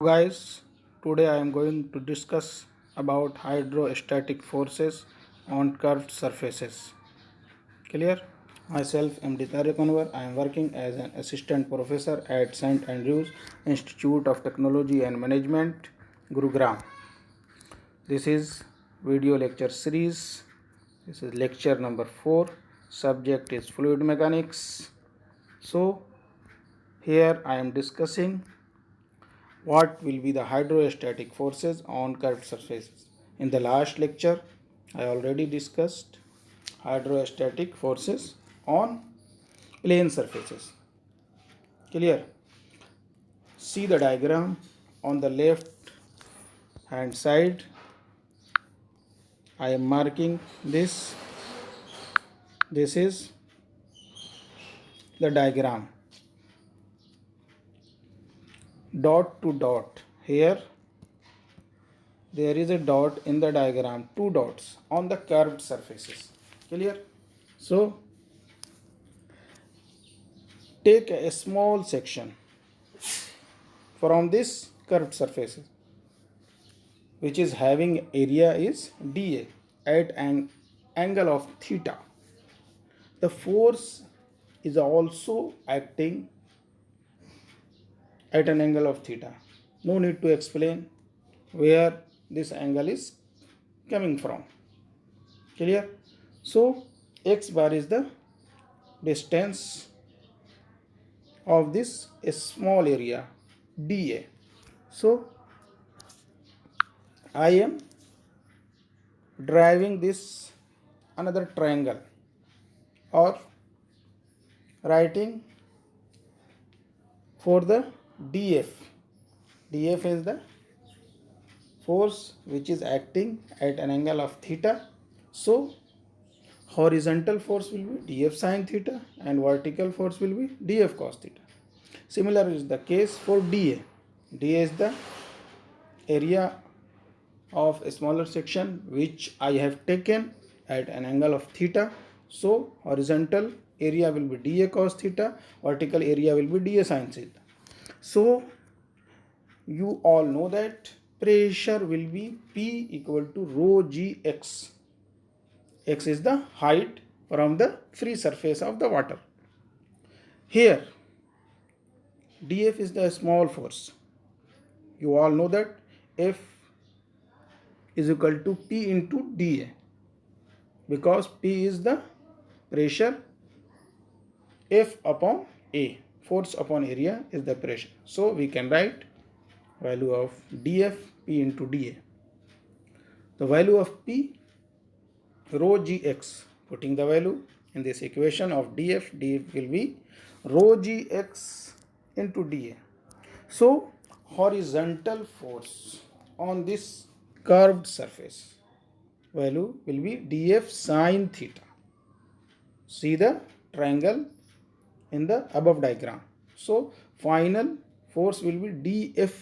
Guys, today I am going to discuss about hydrostatic forces on curved surfaces. Clear? Myself, MD Tariq Anwar. I am working as an assistant professor at St. Andrews Institute of Technology and Management, Gurugram. This is video lecture series. This is lecture number 4. Subject is fluid mechanics. So, here I am discussing what will be the hydrostatic forces on curved surfaces. In the last lecture, I already discussed hydrostatic forces on plane surfaces. Clear? See the diagram on the left hand side. I am marking this. This is the diagram. Dot to dot. Here there is a dot in the diagram, two dots on the curved surfaces. Clear? So take a small section from this curved surface which is having area is dA at an angle of theta. The force is also acting at an angle of theta. No need to explain where this angle is coming from. Clear? So x bar is the distance of this small area dA. So I am driving this another triangle or writing for the dF. dF is the force which is acting at an angle of theta. So horizontal force will be dF sin theta and vertical force will be dF cos theta. Similar is the case for dA. dA is the area of a smaller section which I have taken at an angle of theta. So horizontal area will be dA cos theta, vertical area will be dA sin theta. So you all know that pressure will be P equal to rho Gx. X is the height from the free surface of the water. Here dF is the small force. You all know that F is equal to P into dA because P is the pressure, F upon A, force upon area is the pressure. So we can write value of dF P into dA. The value of P rho Gx, putting the value in this equation of dF will be rho Gx into dA. So horizontal force on this curved surface value will be dF sin theta. See the triangle in the above diagram. So final force will be dF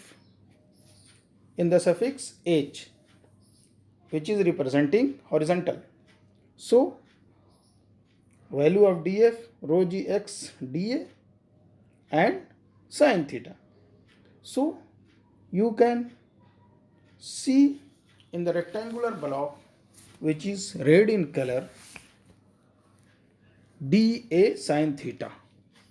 in the suffix h, which is representing horizontal. So value of dF rho Gx dA and sin theta. So you can see in the rectangular block which is red in color dA sin theta.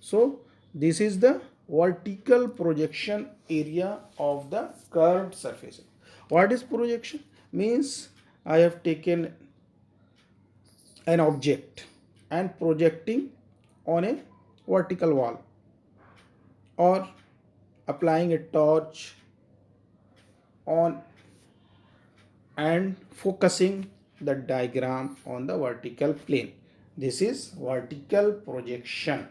So this is the vertical projection area of the curved surface. What is projection? Means I have taken an object and projecting on a vertical wall or applying a torch on and focusing the diagram on the vertical plane. This is vertical projection.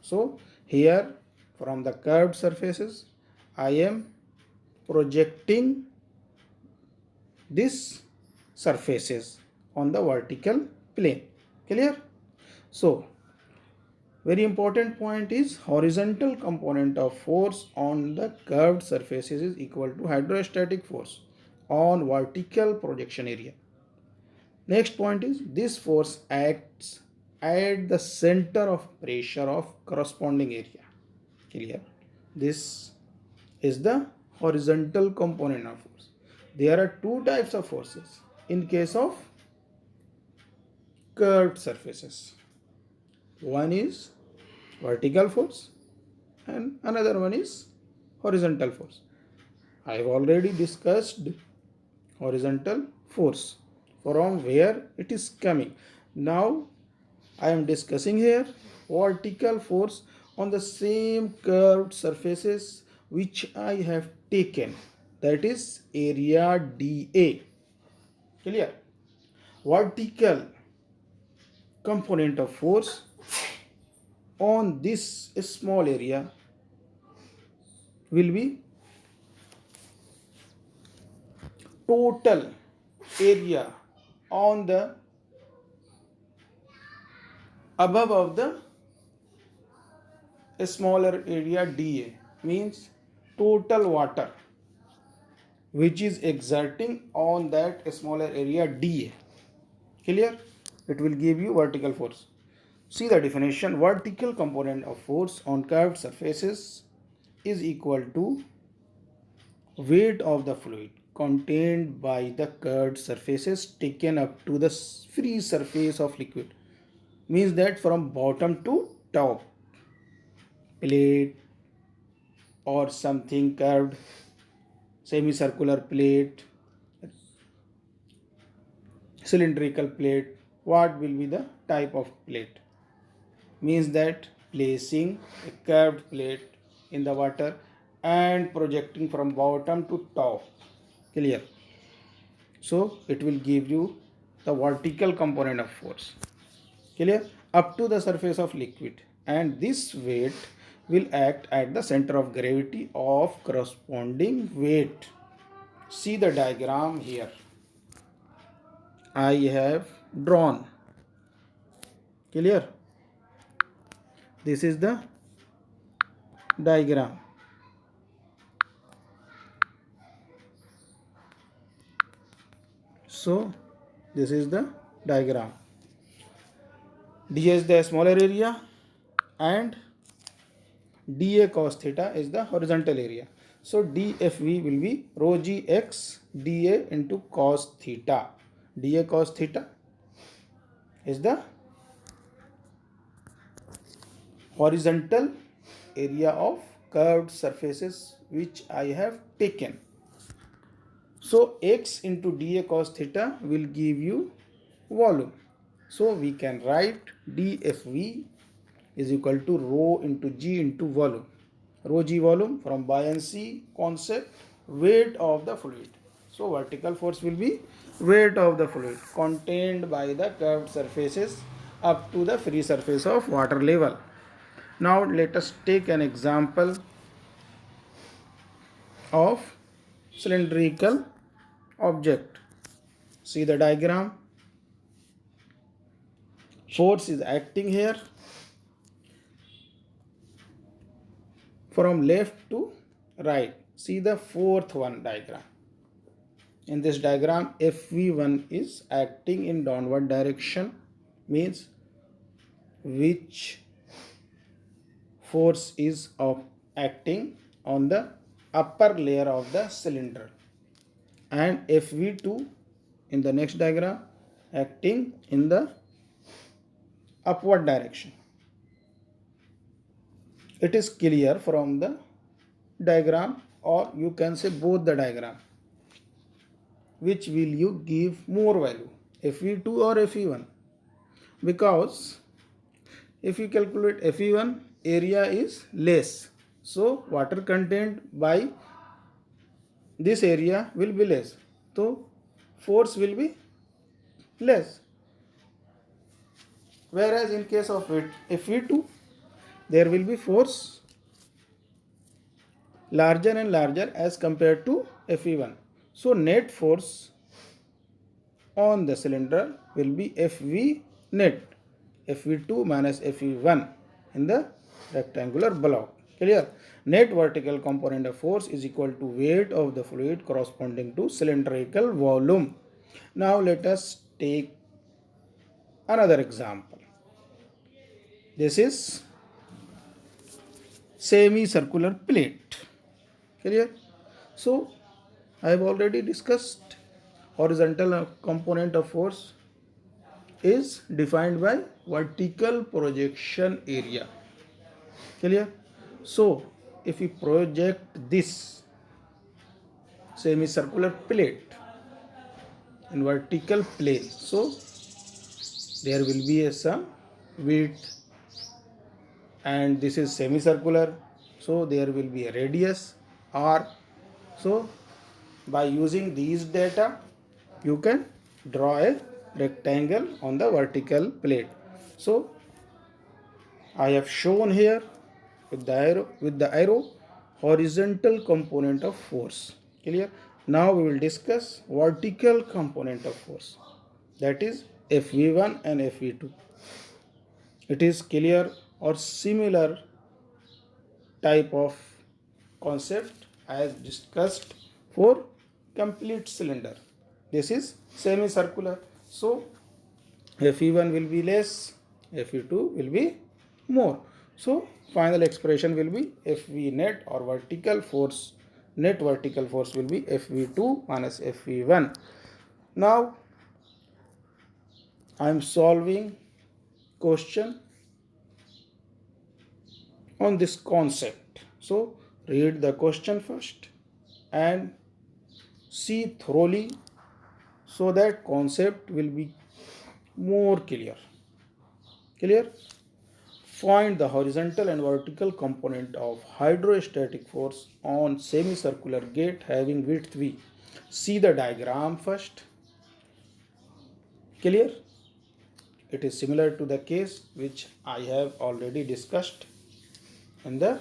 So here from the curved surfaces I am projecting these surfaces on the vertical plane. Clear? So very important point is horizontal component of force on the curved surfaces is equal to hydrostatic force on vertical projection area. Next point is this force acts at the center of pressure of corresponding area. Clear? This is the horizontal component of force. There are two types of forces in case of curved surfaces. One is vertical force and another one is horizontal force. I have already discussed horizontal force from where it is coming. Now I am discussing here vertical force on the same curved surfaces which I have taken, that is area dA. Clear? Vertical component of force on this small area will be total area on the above of the smaller area dA, means total water which is exerting on that smaller area dA. Clear? It will give you vertical force. See the definition: vertical component of force on curved surfaces is equal to weight of the fluid contained by the curved surfaces taken up to the free surface of liquid. Means that from bottom to top, plate or something curved, semicircular plate, cylindrical plate, what will be the type of plate? Means that placing a curved plate in the water and projecting from bottom to top. Clear? So it will give you the vertical component of force. Clear? Up to the surface of liquid, and this weight will act at the center of gravity of corresponding weight. See the diagram here. I have drawn. Clear? This is the diagram. So this is the diagram. dA is the smaller area and dA cos theta is the horizontal area. So dFV will be rho g x dA into cos theta. dA cos theta is the horizontal area of curved surfaces which I have taken. So x into dA cos theta will give you volume. So we can write dFV is equal to rho into g into volume. Rho g volume from buoyancy concept, weight of the fluid. So vertical force will be weight of the fluid contained by the curved surfaces up to the free surface of water level. Now let us take an example of cylindrical object. See the diagram. Force is acting here from left to right. See the fourth one diagram. In this diagram, Fv1 is acting in downward direction, means which force is acting on the upper layer of the cylinder, and Fv2 in the next diagram acting in the upward direction. It is clear from the diagram, or you can say both the diagram. Which will you give more value, Fe2 or Fe1? Because if you calculate Fe1, area is less, so water content by this area will be less, so force will be less. Whereas in case of Fe2, there will be force larger and larger as compared to Fe1. So net force on the cylinder will be Fv net, Fv2 minus Fe1 in the rectangular block. Clear? Net vertical component of force is equal to weight of the fluid corresponding to cylindrical volume. Now let us take another example. This is semicircular plate. Clear? So I have already discussed horizontal component of force is defined by vertical projection area. Clear? So if we project this semicircular plate in vertical plane, so there will be some width, and this is semicircular, so there will be a radius r. So by using these data you can draw a rectangle on the vertical plate. So I have shown here with the arrow horizontal component of force. Clear? Now we will discuss vertical component of force, that is Fv1 and Fv2. It is clear or similar type of concept as discussed for complete cylinder. This is semicircular. So Fe1 will be less, Fe2 will be more. So final expression will be Fv net or vertical force, net vertical force will be Fv2 minus Fe1. Now I am solving question on this concept. So read the question first and see thoroughly so that concept will be more clear. Clear? Find the horizontal and vertical component of hydrostatic force on semicircular gate having width V. See the diagram first. Clear? It is similar to the case which I have already discussed in the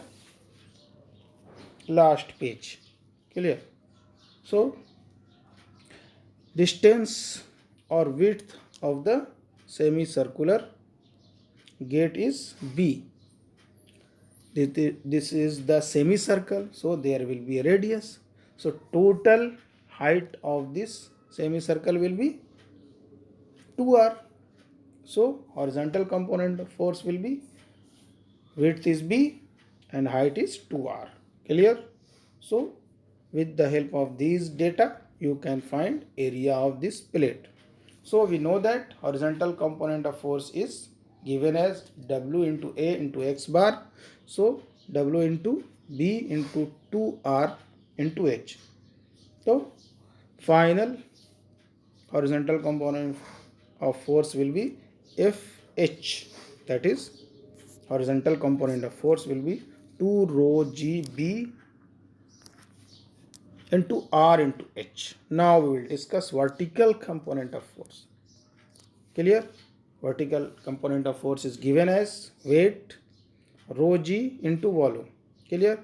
last page. Clear? So distance or width of the semicircular gate is B. This is the semicircle, so there will be a radius. So total height of this semicircle will be 2r. So horizontal component of force will be width is B and height is 2r. Clear? So with the help of these data you can find area of this plate. So we know that horizontal component of force is given as W into A into X bar. So W into B into 2R into H. So final horizontal component of force will be FH, that is horizontal component of force will be 2 rho GB into R into H. Now we will discuss vertical component of force. Clear? Vertical component of force is given as weight rho g into volume. Clear?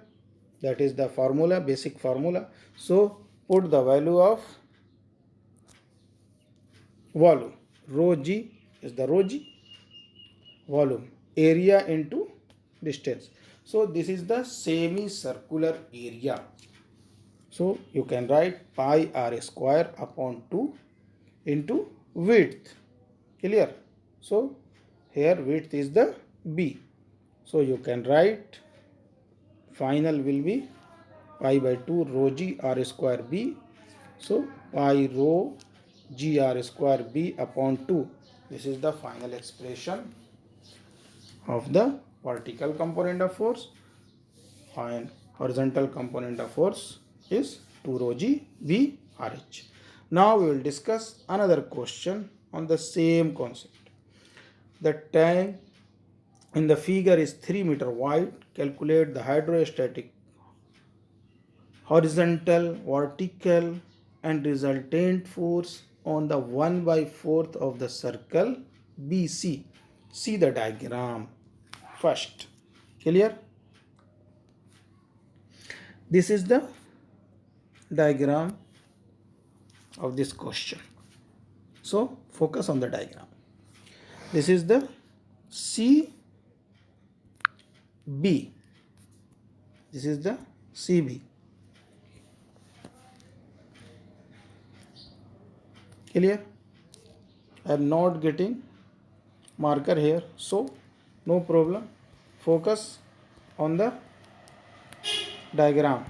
That is the formula, basic formula. So put the value of volume. Rho g is the rho g, volume, area into distance. So this is the semicircular area. So you can write pi r square upon 2 into width. Clear? So here width is the B. So you can write final will be pi by 2 rho g r square B. So pi rho g r square B upon 2. This is the final expression of the vertical component of force, and horizontal component of force is 2 rho g B r h. Now we will discuss another question on the same concept. The tank in the figure is 3 meter wide. Calculate the hydrostatic horizontal, vertical and resultant force on the 1/4 of the circle BC. See the diagram first. Clear? This is the diagram of this question. So focus on the diagram. This is the CB. This is the CB. Clear? I am not getting marker here, so no problem. Focus on the diagram.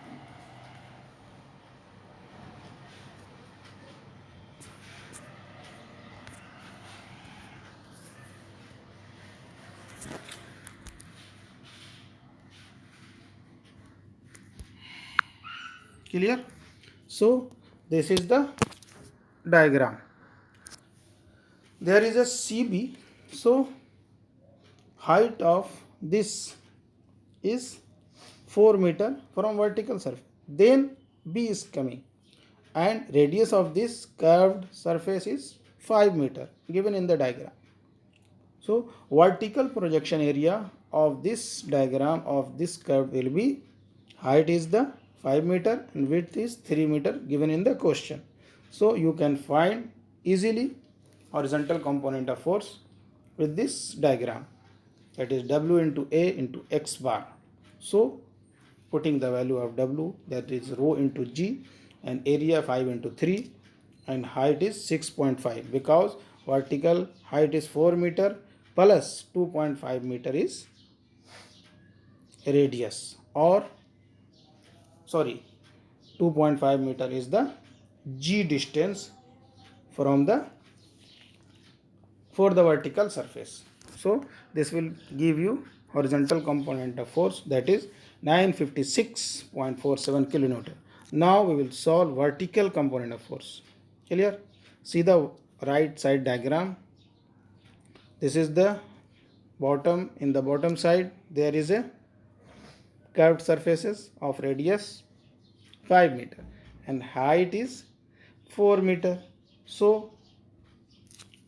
Clear? So this is the diagram. There is a CB. So height of this is 4 meter from vertical surface. Then B is coming, and radius of this curved surface is 5 meter given in the diagram. So vertical projection area of this diagram of this curve will be, height is the 5 meter and width is 3 meter given in the question. So you can find easily horizontal component of force with this diagram, that is W into A into X bar. So putting the value of W, that is rho into G, and area 5 into 3, and height is 6.5 because vertical height is 4 meter plus 2.5 meter is radius, or sorry, 2.5 meter is the G distance from the for the vertical surface. So this will give you horizontal component of force, that is 956.47 kilonewton. Now we will solve vertical component of force. Clear? See the right side diagram. This is the bottom. In the bottom side there is a curved surfaces of radius 5 meter and height is 4 meter. So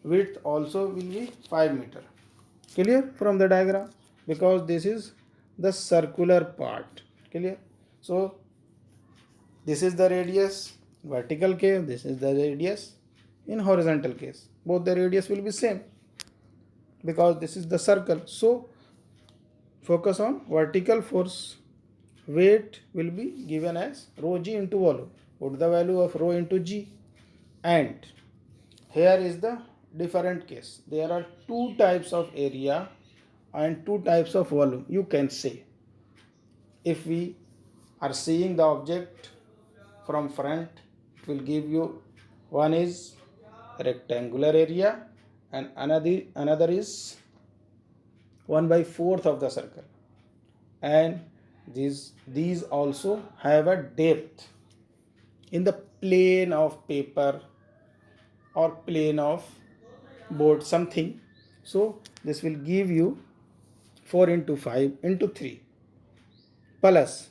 width also will be 5 meter. Clear from the diagram? Because this is the circular part. Clear? So this is the radius vertical case, this is the radius in horizontal case. Both the radius will be same because this is the circle. So focus on vertical force. Weight will be given as rho g into volume. Put the value of rho into g, and here is the different case. There are two types of area and two types of volume, you can say. If we are seeing the object from front, it will give you, one is rectangular area and another is 1/4 of the circle, and these also have a depth in the plane of paper or plane of board something. So this will give you 4 into 5 into 3 plus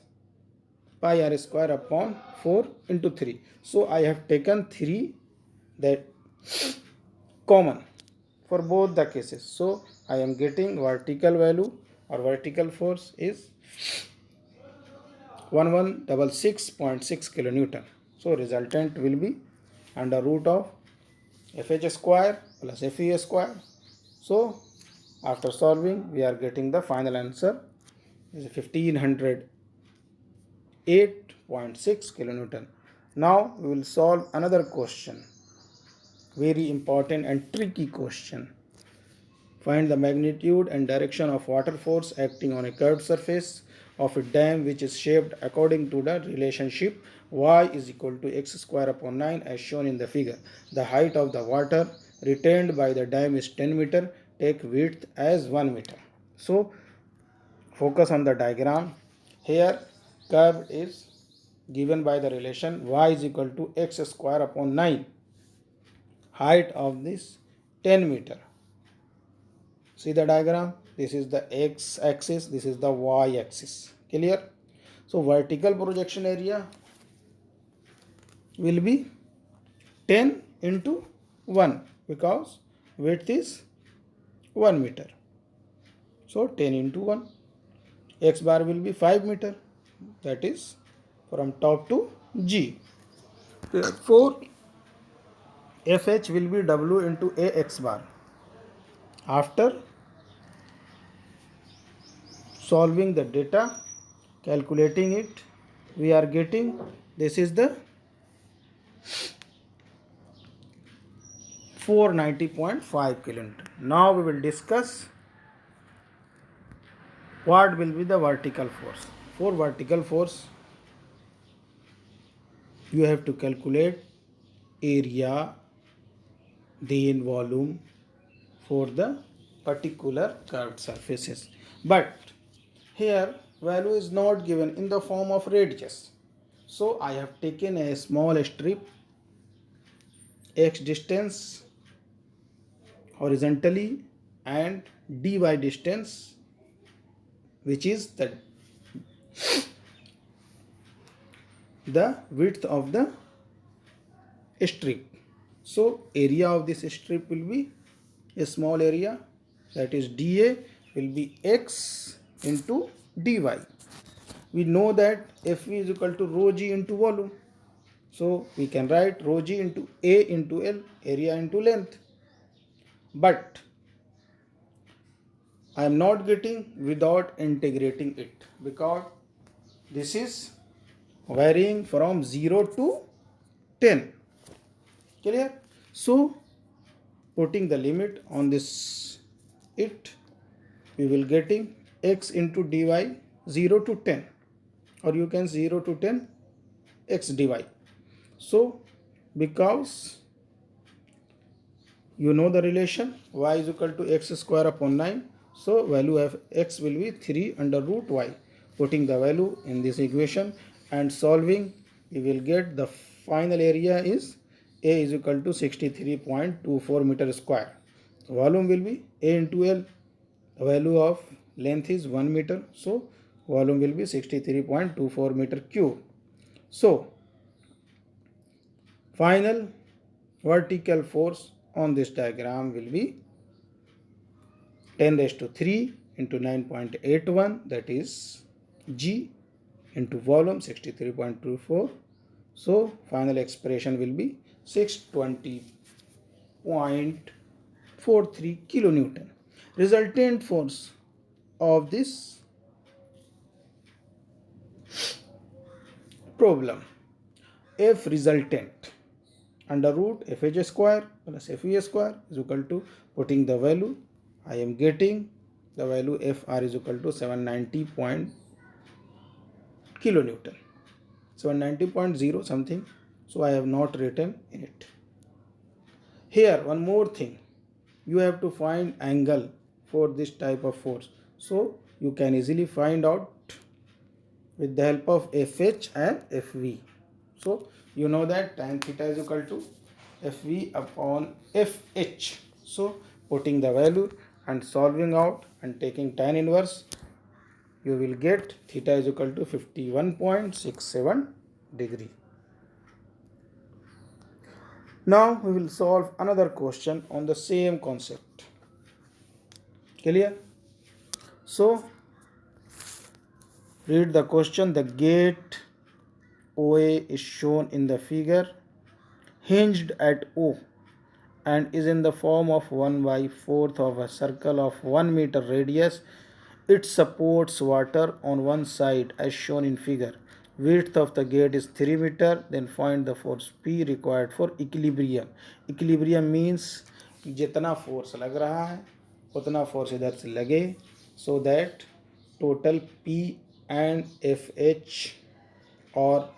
pi r square upon 4 into 3. So I have taken 3 that common for both the cases. So I am getting vertical value or vertical force is 1166.6 kilonewton. So resultant will be under root of fh square plus fe square. So after solving we are getting the final answer is 1508.6 kilonewton. Now we will solve another question, very important and tricky question. Find the magnitude and direction of water force acting on a curved surface of a dam which is shaped according to the relationship y is equal to x square upon 9 as shown in the figure. The height of the water retained by the dam is 10 meter. Take width as 1 meter. So focus on the diagram. Here curve is given by the relation y is equal to x square upon 9. Height of this 10 meter. See the diagram? This is the x axis, this is the y axis. Clear? So vertical projection area will be 10 into 1 because width is 1 meter. So 10 into 1. X bar will be 5 meter, that is from top to G. Therefore FH will be W into AX bar. After solving the data, calculating it, we are getting, this is the 490.5 kilonewton. Now we will discuss what will be the vertical force. For vertical force, you have to calculate area, then volume for the particular curved surfaces. But here value is not given in the form of radius. So I have taken a small strip x distance horizontally and dy distance, which is the width of the strip. So area of this strip will be a small area, that is dA will be x into dy. We know that Fv is equal to rho g into volume. So we can write rho g into A into L, area into length. But I am not getting without integrating it, because this is varying from 0 to 10. Clear? So putting the limit on this, we will getting x into dy 0 to 10, or you can 0 to 10 x dy. So because you know the relation y is equal to x square upon 9, so value of x will be 3 under root y. Putting the value in this equation and solving, we will get the final area is A is equal to 63.24 meter square. Volume will be A into L. The value of length is 1 meter, so volume will be 63.24 meter cube. So final vertical force on this diagram will be 10 raised to 3 into 9.81, that is G, into volume 63.24. So final expression will be 620.43 kilonewton. Resultant force of this problem, F resultant under root Fh square plus Fe square is equal to, putting the value, I am getting the value Fr is equal to 790 kilonewton, 790.0 something, so I have not written in it. Here one more thing, you have to find angle for this type of force, so you can easily find out with the help of Fh and Fv. So you know that tan theta is equal to Fv upon Fh. So putting the value and solving out and taking tan inverse, you will get theta is equal to 51.67 degree. Now we will solve another question on the same concept. Clear? So read the question. The gate OA is shown in the figure, hinged at O, and is in the form of 1/4 of a circle of 1 meter radius. It supports water on one side as shown in figure. Width of the gate is 3 meter. Then find the force P required for equilibrium. Equilibrium means जितना force लग रहा है उतना force इधर से लगे, so that total P and FH or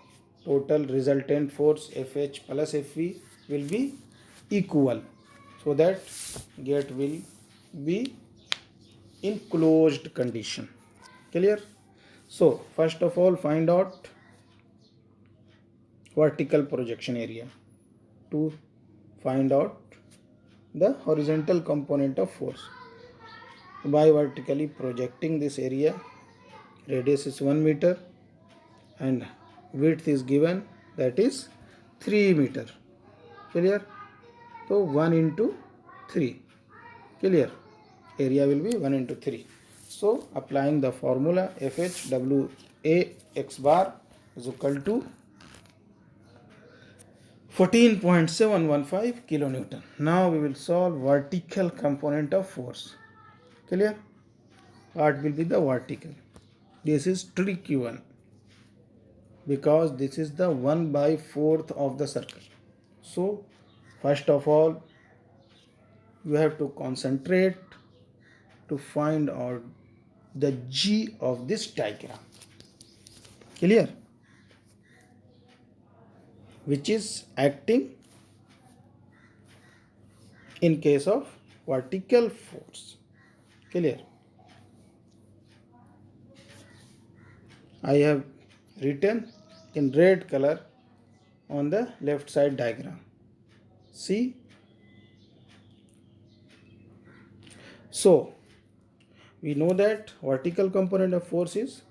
total resultant force FH plus FV will be equal, so that gate will be in closed condition. Clear? So first of all, find out vertical projection area to find out the horizontal component of force. By vertically projecting this area, radius is 1 meter and width is given, that is 3 meter. Clear? So 1 into 3. Clear? Area will be 1 into 3. So applying the formula, FHWA x bar is equal to 14.715 kilonewton. Now we will solve vertical component of force. Clear? What will be the vertical? This is tricky one, because this is the 1/4 of the circle. So first of all, you have to concentrate to find out the G of this diagram. Clear? Which is acting in case of vertical force. Clear? I have written in red color on the left side diagram. See? So, we know that vertical component of force is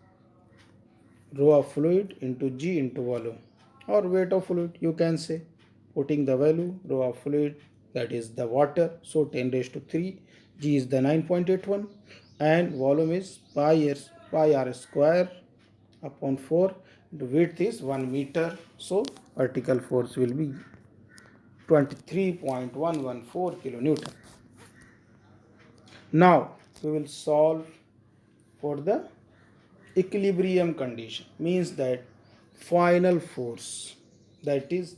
rho of fluid into G into volume, or weight of fluid, you can say, putting the value rho of fluid, that is the water, so 10 raised to 3, G is the 9.81, and volume is pi r square upon 4, the width is 1 meter, so vertical force will be 23.114 kilonewton. Now we will solve for the equilibrium condition, means that final force, that is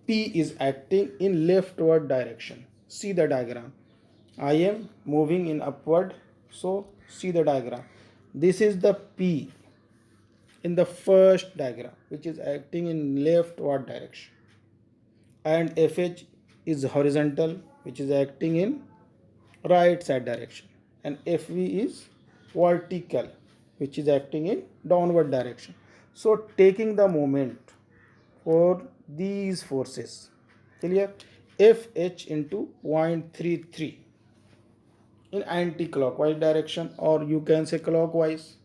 P is acting in leftward direction. See the diagram. I am moving in upward, so see the diagram. This is the P in the first diagram, which is acting in leftward direction, and FH is horizontal, which is acting in right side direction, and FV is vertical, which is acting in downward direction. So taking the moment for these forces, clear, FH into 0.33 in anti-clockwise direction, or you can say clockwise,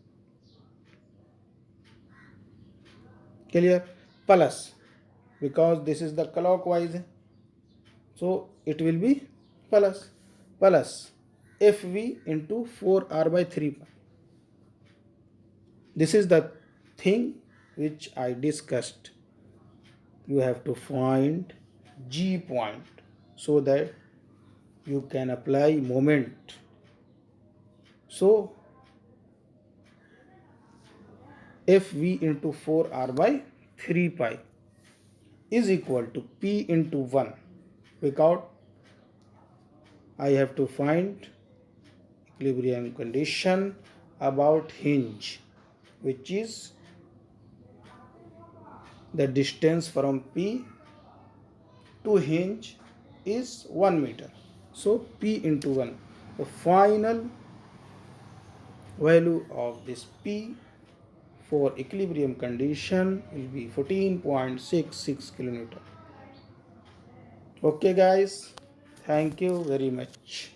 clear, plus, because this is the clockwise, so it will be plus FV into 4R by 3 pi. This is the thing which I discussed. You have to find G point so that you can apply moment. So FV into 4R by 3 pi is equal to P into 1, because I have to find equilibrium condition about hinge, which is the distance from P to hinge is 1 meter. So P into 1. The final value of this P for equilibrium condition will be 14.66 kilonewton. Okay guys, thank you very much.